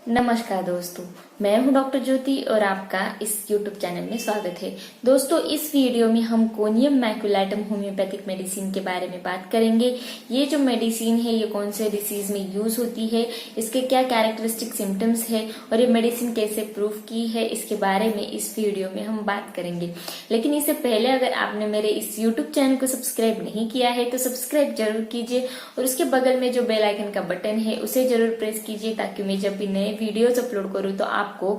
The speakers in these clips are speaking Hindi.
नमस्कार दोस्तों, मैं हूं डॉक्टर ज्योति और आपका इस YouTube चैनल में स्वागत है। दोस्तों, इस वीडियो में हम कोनियम मैकुलेटम होम्योपैथिक मेडिसिन के बारे में बात करेंगे। ये जो मेडिसिन है ये कौन से डिसीज में यूज होती है, इसके क्या कैरेक्टरिस्टिक सिम्टम्स है और ये मेडिसिन कैसे प्रूव की है, इसके बारे में इस वीडियो में हम बात करेंगे। लेकिन इससे पहले अगर आपने मेरे इस YouTube चैनल को सब्सक्राइब नहीं किया है तो सब्सक्राइब जरूर कीजिए और उसके बगल में जो बेल आइकन का बटन है उसे जरूर प्रेस कीजिए ताकि मैं जब भी नए वीडियोस अपलोड करूँ तो आपको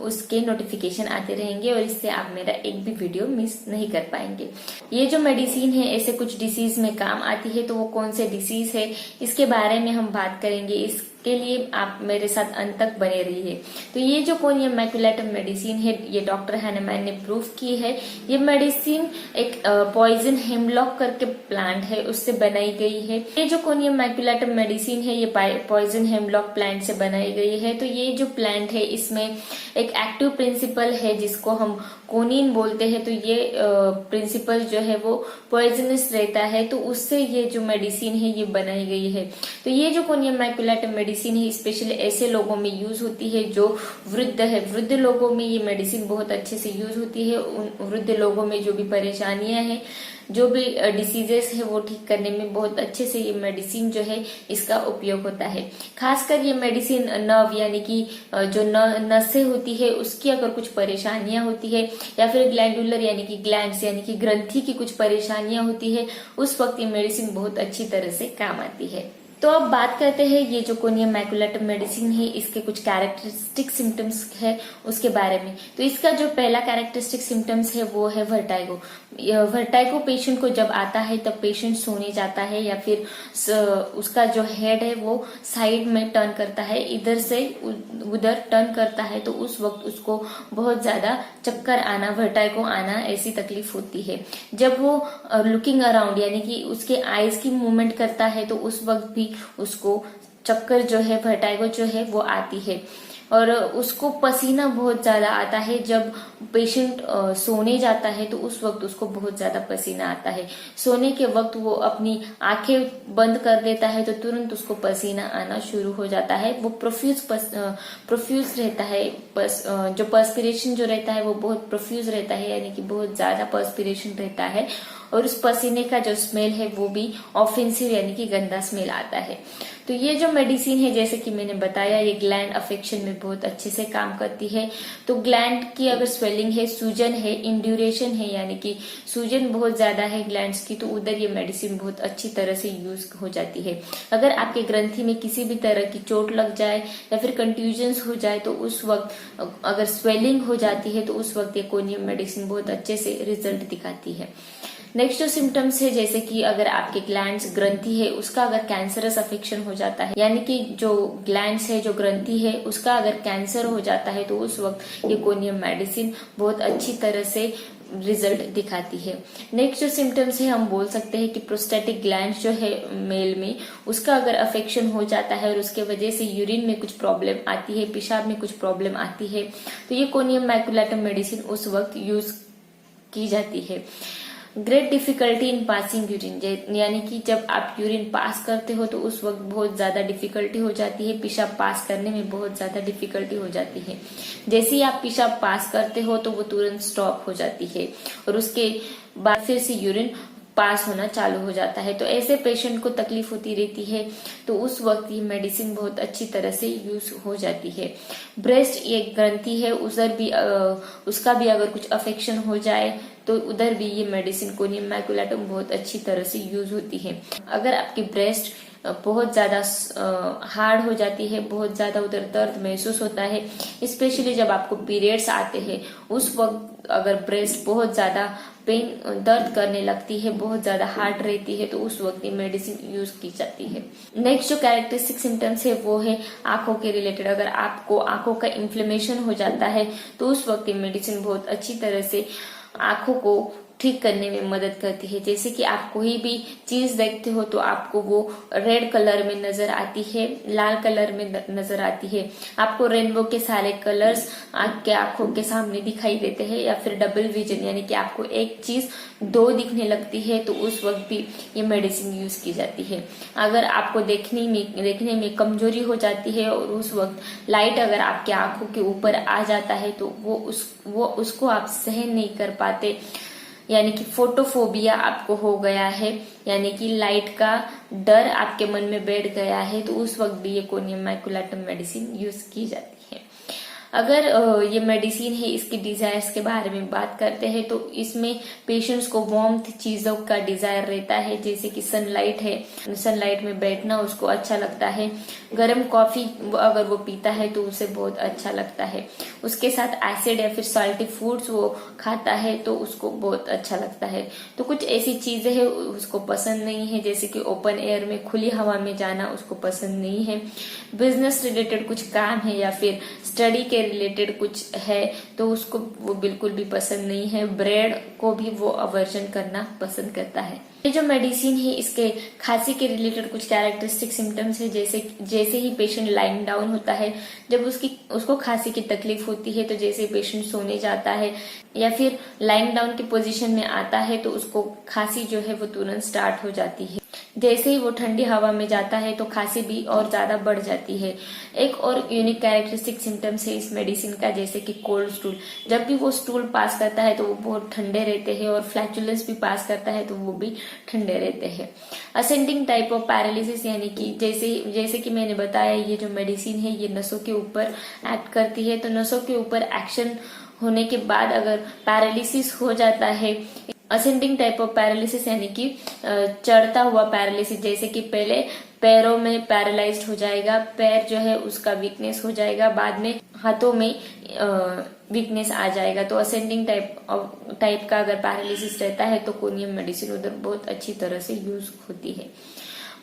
उसके नोटिफिकेशन आते रहेंगे और इससे आप मेरा एक भी वीडियो मिस नहीं कर पाएंगे। ये जो मेडिसिन है ऐसे कुछ डिसीज में काम आती है, तो वो कौन से डिसीज है इसके बारे में हम बात करेंगे। इसके लिए आप मेरे साथ अंत तक बने रहिए। तो ये जो कोनियम मैकुलेटम मेडिसिन है ये डॉक्टर हैनेमैन ने प्रूव की है। ये मेडिसिन एक पॉइजन हेमलॉक करके प्लांट है उससे बनाई गई है। ये जो कोनियम मैकुलेटम मेडिसिन है ये पॉइजन हेमलॉक प्लांट से बनाई गई है। तो ये जो प्लांट है इसमें एक एक्टिव प्रिंसिपल है जिसको हम कोनिन बोलते हैं। तो ये प्रिंसिपल जो है वो पॉइजनस रहता है, तो उससे ये जो मेडिसिन है ये बनाई गई है। तो ये जो कोनियम मैकुलेटम मेडिसिन है स्पेशली ऐसे लोगों में यूज होती है जो वृद्ध है। वृद्ध लोगों में ये मेडिसिन बहुत अच्छे से यूज होती है। उन वृद्ध लोगों में जो भी परेशानियां हैं, जो भी डिसीजेस है वो ठीक करने में बहुत अच्छे से ये मेडिसिन जो है इसका उपयोग होता है। खासकर ये मेडिसिन नर्व यानी कि जो नसें होती है उसकी अगर कुछ परेशानियां होती है या फिर ग्लैंडुलर यानी कि ग्लैंड्स यानी कि ग्रंथि की कुछ परेशानियां होती है, उस वक्त ये मेडिसिन बहुत अच्छी तरह से काम आती है। तो अब बात करते हैं ये जो कोनियम मैकुलेटम मेडिसिन है इसके कुछ कैरेक्टरिस्टिक सिम्टम्स है उसके बारे में। तो इसका जो पहला कैरेक्टरिस्टिक सिम्टम्स है वो है वर्टाइगो। वर्टाइगो पेशेंट को जब आता है तब पेशेंट सोने जाता है या फिर उसका जो हेड है वो साइड में टर्न करता है, इधर से उधर टर्न करता है, तो उस वक्त उसको बहुत ज्यादा चक्कर आना, वर्टाइगो आना ऐसी तकलीफ होती है। जब वो लुकिंग अराउंड यानी कि उसके आईज की मूवमेंट करता है तो उस वक्त भी उसको चक्कर जो है, वर्टाइगो जो है वो आती है। और उसको पसीना बहुत ज्यादा आता है। जब पेशेंट सोने जाता है तो उस वक्त उसको बहुत ज्यादा पसीना आता है। सोने के वक्त वो अपनी आंखें बंद कर देता है तो तुरंत उसको पसीना आना शुरू हो जाता है। वो प्रोफ्यूज रहता है। जो पर्सपिरेशन जो रहता है वो बहुत प्रोफ्यूज रहता है यानी कि बहुत ज्यादा पर्सपिरेशन रहता है। और उस पसीने का जो स्मेल है वो भी ऑफेंसिव यानी कि गंदा स्मेल आता है। तो ये जो मेडिसिन है जैसे कि मैंने बताया ये ग्लैंड अफेक्शन में बहुत अच्छे से काम करती है। तो ग्लैंड की अगर स्वेलिंग है, सूजन है, इंड्यूरेशन है यानी कि सूजन बहुत ज्यादा है ग्लैंड्स की, तो उधर ये मेडिसिन बहुत अच्छी तरह से यूज हो जाती है। अगर आपके ग्रंथि में किसी भी तरह की चोट लग जाए या फिर कंट्यूजन हो जाए तो उस वक्त अगर स्वेलिंग हो जाती है तो उस वक्त ये कोनियम मेडिसिन बहुत अच्छे से रिजल्ट दिखाती है। नेक्स्ट जो सिम्टम्स है जैसे कि अगर आपके ग्लैंड्स ग्रंथि है उसका अगर कैंसरस अफेक्शन हो जाता है यानी कि जो ग्लैंड्स है, जो ग्रंथि है उसका अगर कैंसर हो जाता है तो उस वक्त ये कोनियम मेडिसिन बहुत अच्छी तरह से रिजल्ट दिखाती है। नेक्स्ट जो सिम्टम्स है हम बोल सकते हैं कि प्रोस्टेटिक ग्लैंड जो है मेल में उसका अगर अफेक्शन हो जाता है और उसके वजह से यूरिन में कुछ प्रॉब्लम आती है, पेशाब में कुछ प्रॉब्लम आती है, तो ये कोनियम मैकुलेटम मेडिसिन उस वक्त यूज की जाती है। Great difficulty in passing urine यानी कि जब आप यूरिन पास करते हो तो उस वक्त बहुत ज्यादा डिफिकल्टी हो जाती है, पेशाब पास करने में बहुत ज्यादा डिफिकल्टी हो जाती है। जैसे ही आप पेशाब पास करते हो तो वो तुरंत स्टॉप हो जाती है और उसके बाद फिर से यूरिन पास होना चालू हो जाता है। तो ऐसे पेशेंट को तकलीफ होती रहती है, तो उस वक्त ये मेडिसिन बहुत अच्छी तरह से यूज हो जाती है। ब्रेस्ट एक ग्रंथि है, उधर भी उसका भी अगर कुछ अफेक्शन हो जाए तो उधर भी ये मेडिसिन कोनियम मैकुलेटम बहुत अच्छी तरह से यूज होती है। अगर आपकी ब्रेस्ट बहुत ज्यादा हार्ड हो जाती है, बहुत ज्यादा उधर दर्द महसूस होता है, स्पेशली जब आपको पीरियड्स आते हैं उस वक्त अगर ब्रेस्ट बहुत ज्यादा पेन दर्द करने लगती है, बहुत ज्यादा हार्ड रहती है, तो उस वक्त ये मेडिसिन यूज की जाती है। नेक्स्ट जो कैरेक्टरिस्टिक सिम्टम्स है वो है आंखों के रिलेटेड। अगर आपको आंखों का इन्फ्लेमेशन हो जाता है तो उस वक्त ये मेडिसिन बहुत अच्छी तरह से आंखों को ठीक करने में मदद करती है। जैसे कि आप कोई भी चीज देखते हो तो आपको वो रेड कलर में नजर आती है, लाल कलर में नजर आती है, आपको रेनबो के सारे कलर्स आपके आंखों के सामने दिखाई देते हैं, या फिर डबल विजन यानी कि आपको एक चीज दो दिखने लगती है, तो उस वक्त भी ये मेडिसिन यूज की जाती है। अगर आपको देखने में कमजोरी हो जाती है और उस वक्त लाइट अगर आपके आंखों के ऊपर आ जाता है तो वो उसको आप सहन नहीं कर पाते, यानी कि फोटोफोबिया आपको हो गया है, यानी कि लाइट का डर आपके मन में बैठ गया है, तो उस वक्त भी ये कोनियम मैकुलेटम मेडिसिन यूज की जाती है। अगर ये मेडिसिन है, इसके डिजायर्स के बारे में बात करते हैं तो इसमें पेशेंट्स को वार्मथ चीजों का डिजायर रहता है, जैसे कि सनलाइट है, सनलाइट में बैठना उसको अच्छा लगता है, गर्म कॉफी अगर वो पीता है तो उसे बहुत अच्छा लगता है, उसके साथ एसिड या फिर सॉल्टी फूड्स वो खाता है तो उसको बहुत अच्छा लगता है। तो कुछ ऐसी चीजें हैं उसको पसंद नहीं है, जैसे कि ओपन एयर में खुली हवा में जाना उसको पसंद नहीं है, बिजनेस रिलेटेड कुछ काम है या फिर स्टडी के रिलेटेड कुछ है तो उसको वो बिल्कुल भी पसंद नहीं है, ब्रेड को भी वो अवर्जन करना पसंद करता है। ये जो मेडिसिन है इसके खांसी के रिलेटेड कुछ कैरेक्टरिस्टिक सिम्टम्स है, जैसे ही पेशेंट लाइंग डाउन होता है, जब उसको खांसी की तकलीफ होती है तो जैसे पेशेंट सोने जाता है या फिर लाइंग डाउन की पोजीशन में आता है तो उसको खांसी जो है वो तुरंत स्टार्ट हो जाती है। जैसे ही वो ठंडी हवा में जाता है तो खांसी भी और ज्यादा बढ़ जाती है। एक और यूनिक कैरेक्टरिस्टिक सिम्टम्स है इस मेडिसिन का, जैसे कि कोल्ड स्टूल, जब भी वो स्टूल पास करता है तो वो बहुत ठंडे रहते हैं, और फ्लैचुलेंस भी पास करता है तो वो भी ठंडे रहते हैं। असेंडिंग टाइप ऑफ पैरालिसिस, यानी कि जैसे कि मैंने बताया ये जो मेडिसिन है ये नसों के ऊपर एक्ट करती है, तो नसों के ऊपर एक्शन होने के बाद अगर पैरालिसिस हो जाता है, असेंडिंग टाइप ऑफ पैरालिसिस यानी कि चढ़ता हुआ पैरालिसिस, जैसे कि पहले पैरों में पैरालाइज्ड हो जाएगा, पैर जो है उसका वीकनेस हो जाएगा, बाद में हाथों में वीकनेस आ जाएगा, तो असेंडिंग टाइप का अगर पैरालिसिस रहता है तो कोनियम मेडिसिन उधर बहुत अच्छी तरह से यूज होती है।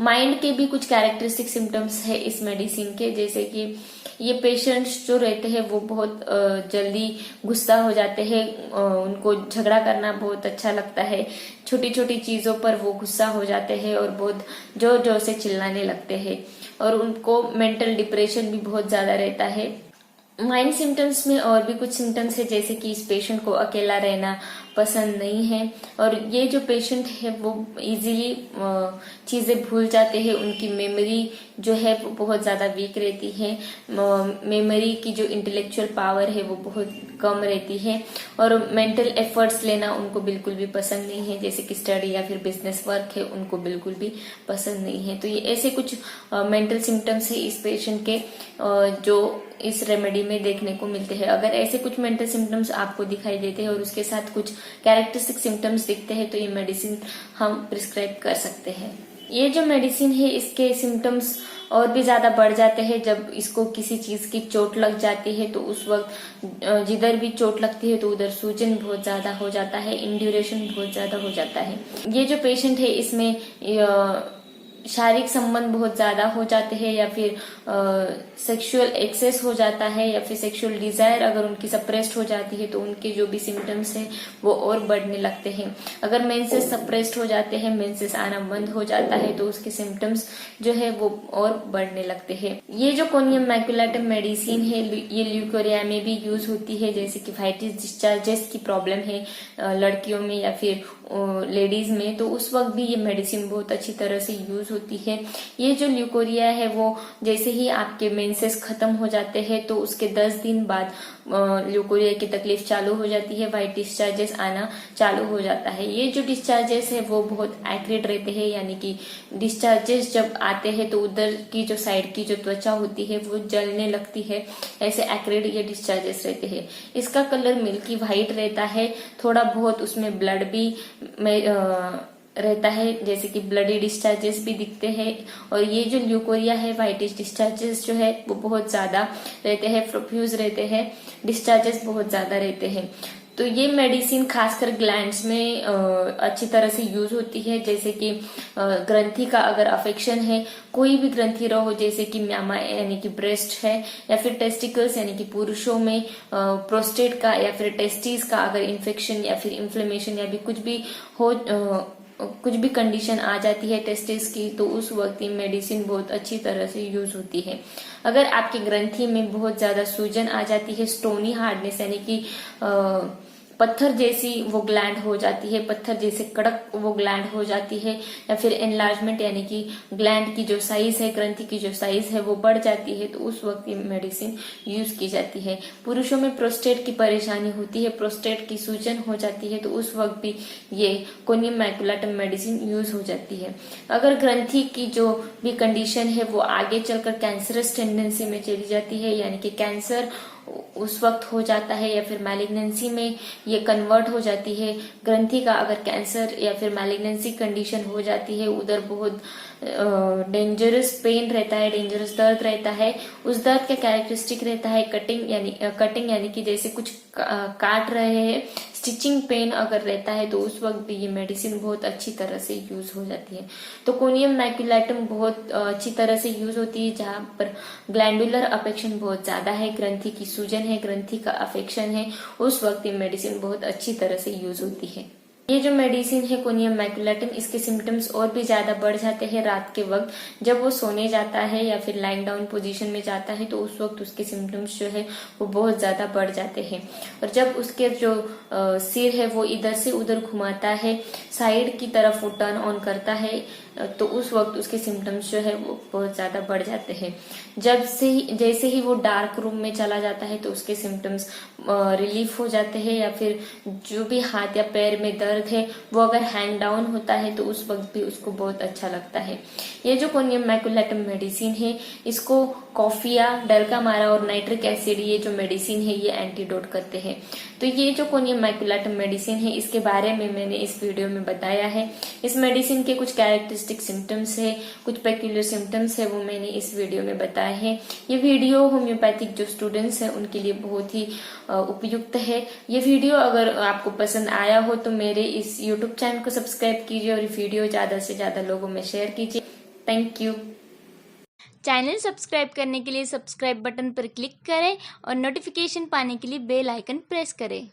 माइंड के भी कुछ कैरेक्टरिस्टिक सिम्टम्स है इस मेडिसिन के, जैसे कि ये पेशेंट्स जो रहते हैं वो बहुत जल्दी गुस्सा हो जाते हैं, उनको झगड़ा करना बहुत अच्छा लगता है, छोटी छोटी चीजों पर वो गुस्सा हो जाते हैं और बहुत जोर जोर से चिल्लाने लगते हैं, और उनको मेंटल डिप्रेशन भी बहुत ज्यादा रहता है। माइंड सिम्टम्स में और भी कुछ सिम्टम्स है, जैसे कि इस पेशेंट को अकेला रहना पसंद नहीं है, और ये जो पेशेंट है वो इजीली चीजें भूल जाते हैं, उनकी मेमोरी जो है वो बहुत ज्यादा वीक रहती है, मेमोरी की जो इंटेलेक्चुअल पावर है वो बहुत कम रहती है, और मेंटल एफर्ट्स लेना उनको बिल्कुल भी पसंद नहीं है, जैसे कि स्टडी या फिर बिजनेस वर्क है उनको बिल्कुल भी पसंद नहीं है। तो ये ऐसे कुछ मेंटल सिम्टम्स है इस पेशेंट के जो इस रेमेडी में देखने को मिलते हैं। अगर ऐसे कुछ मेंटल सिम्टम्स आपको दिखाई देते हैं और उसके साथ कुछ कैरेक्टरिस्टिक सिम्टम्स दिखते हैं तो ये मेडिसिन हम प्रिस्क्राइब कर सकते हैं। ये जो मेडिसिन है इसके सिम्टम्स और भी ज्यादा बढ़ जाते हैं जब इसको किसी चीज की चोट लग जाती है, तो उस वक्त जिधर भी चोट लगती है तो उधर सूजन बहुत ज्यादा हो जाता है, इंड्यूरेशन बहुत ज्यादा हो जाता है। ये जो पेशेंट है इसमें शारीरिक संबंध बहुत ज्यादा हो जाते हैं, या फिर सेक्सुअल एक्सेस हो जाता है, या फिर सेक्सुअल डिजायर अगर उनकी सप्रेस्ड हो जाती है तो उनके जो भी सिम्टम्स है वो और बढ़ने लगते हैं। अगर मेंसेस सप्रेस्ड हो जाते हैं, मेंसेस आना बंद हो जाता है तो उसके सिम्टम्स जो है वो और बढ़ने लगते हैं। ये जो कोनियम मैकुलेटम मेडिसिन है ये ल्यूकोरिया में भी यूज होती है, जैसे कि वाइटिस डिस्चार्जेस की प्रॉब्लम है लड़कियों में या फिर लेडीज में, तो उस वक्त भी ये मेडिसिन बहुत अच्छी तरह से यूज होती है। ये जो ल्यूकोरिया है वो जैसे ही आपके मेंसेस खत्म हो जाते हैं तो उसके 10 दिन बाद ल्यूकोरिया की तकलीफ चालू हो जाती है, वाइट डिस्चार्जेस आना चालू हो जाता है। ये जो डिस्चार्जेस है वो बहुत एक्रेट रहते हैं, यानी कि डिस्चार्जेस जब आते हैं तो उधर की जो साइड की जो त्वचा होती है वो जलने लगती है, ऐसे एक्रेट ये डिस्चार्जेस रहते हैं। इसका कलर मिल्की व्हाइट रहता है, थोड़ा बहुत उसमें ब्लड भी रहता है, जैसे कि ब्लडी डिस्चार्जेस भी दिखते हैं। और ये जो ल्यूकोरिया है वाइटिश डिस्चार्जेस जो है वो बहुत ज्यादा रहते हैं, प्रोफ्यूज रहते हैं, डिस्चार्जेस बहुत ज्यादा रहते हैं। तो ये मेडिसिन खासकर ग्लैंड्स में अच्छी तरह से यूज होती है, जैसे कि ग्रंथि का अगर अफेक्शन है, कोई भी ग्रंथि रहो, जैसे कि म्यामा यानी कि ब्रेस्ट है, या फिर टेस्टिकल्स यानी कि पुरुषों में प्रोस्टेट का या फिर टेस्टिस का अगर इन्फेक्शन या फिर इन्फ्लेमेशन या भी कुछ भी हो, कुछ भी कंडीशन आ जाती है टेस्टिस की, तो उस वक्त ये मेडिसिन बहुत अच्छी तरह से यूज होती है। अगर आपकी ग्रंथि में बहुत ज्यादा सूजन आ जाती है, स्टोनी हार्डनेस यानी कि पत्थर जैसी वो ग्लैंड हो जाती है, पत्थर जैसे कड़क वो ग्लैंड हो जाती है, या फिर एनलार्जमेंट यानी कि ग्लैंड की जो साइज है, ग्रंथि की जो साइज है वो बढ़ जाती है, तो उस वक्त ये मेडिसिन यूज की जाती है। पुरुषों में प्रोस्टेट की परेशानी होती है, प्रोस्टेट की सूजन हो जाती है, तो उस वक्त भी ये कोनियम मैकुलेटम मेडिसिन यूज हो जाती है। अगर ग्रंथि की जो भी कंडीशन है वो आगे चलकर कैंसरस टेंडेंसी में चली जाती है, यानी कि कैंसर उस वक्त हो जाता है, या फिर मैलिग्नेंसी में ये कन्वर्ट हो जाती है, ग्रंथि का अगर कैंसर या फिर मैलिग्नेंसी कंडीशन हो जाती है, उधर बहुत डेंजरस पेन रहता है, डेंजरस दर्द रहता है। उस दर्द का कैरेक्टरिस्टिक रहता है कटिंग यानी कि जैसे कुछ काट रहे हैं, स्टिचिंग पेन अगर रहता है, तो उस वक्त भी ये मेडिसिन बहुत अच्छी तरह से यूज हो जाती है। तो कोनियम मैकुलेटम बहुत अच्छी तरह से यूज होती है जहां पर ग्लैंडुलर अफेक्शन बहुत ज्यादा है, ग्रंथि की सूजन है, ग्रंथि का अफेक्शन है, उस वक्त ये मेडिसिन बहुत अच्छी तरह से यूज होती है। ये जो मेडिसिन है कोनियम मैकुलेटम, इसके सिम्टम्स और भी ज्यादा बढ़ जाते हैं रात के वक्त, जब वो सोने जाता है या फिर लाइंग डाउन पोजीशन में जाता है, तो उस वक्त उसके सिम्टम्स जो है वो बहुत ज्यादा बढ़ जाते हैं। और जब उसके जो सिर है वो इधर से उधर घुमाता है, साइड की तरफ वो टर्न ऑन करता है, तो उस वक्त उसके सिम्टम्स जो है वो बहुत ज्यादा बढ़ जाते हैं। जैसे ही वो डार्क रूम में चला जाता है, तो उसके सिम्टम्स रिलीफ हो जाते हैं, या फिर जो भी हाथ या पैर में दर्द है वो अगर हैंग डाउन होता है, तो उस वक्त भी उसको बहुत अच्छा लगता है। ये जो कोनियम मैकुलेटम मेडिसिन है, इसको कॉफिया, डल्कामारा और नाइट्रिक एसिड, ये जो मेडिसिन है ये एंटीडोट करते हैं। तो ये जो कोनियम मैकुलेटम मेडिसिन है, इसके बारे में मैंने इस वीडियो में बताया है। इस मेडिसिन के कुछ कैरेक्टरिस्टिक सिम्टम्स है, कुछ पेक्यूलर सिम्टम्स है, वो मैंने इस वीडियो में बताए हैं। ये वीडियो होम्योपैथिक जो स्टूडेंट्स हैं उनके लिए बहुत ही उपयुक्त है। ये वीडियो अगर आपको पसंद आया हो तो मेरे इस यूट्यूब चैनल को सब्सक्राइब कीजिए और वीडियो ज्यादा से ज्यादा लोगों में शेयर कीजिए। Thank you. चैनल सब्सक्राइब करने के लिए सब्सक्राइब बटन पर क्लिक करें और नोटिफिकेशन पाने के लिए बेल आइकन प्रेस करें।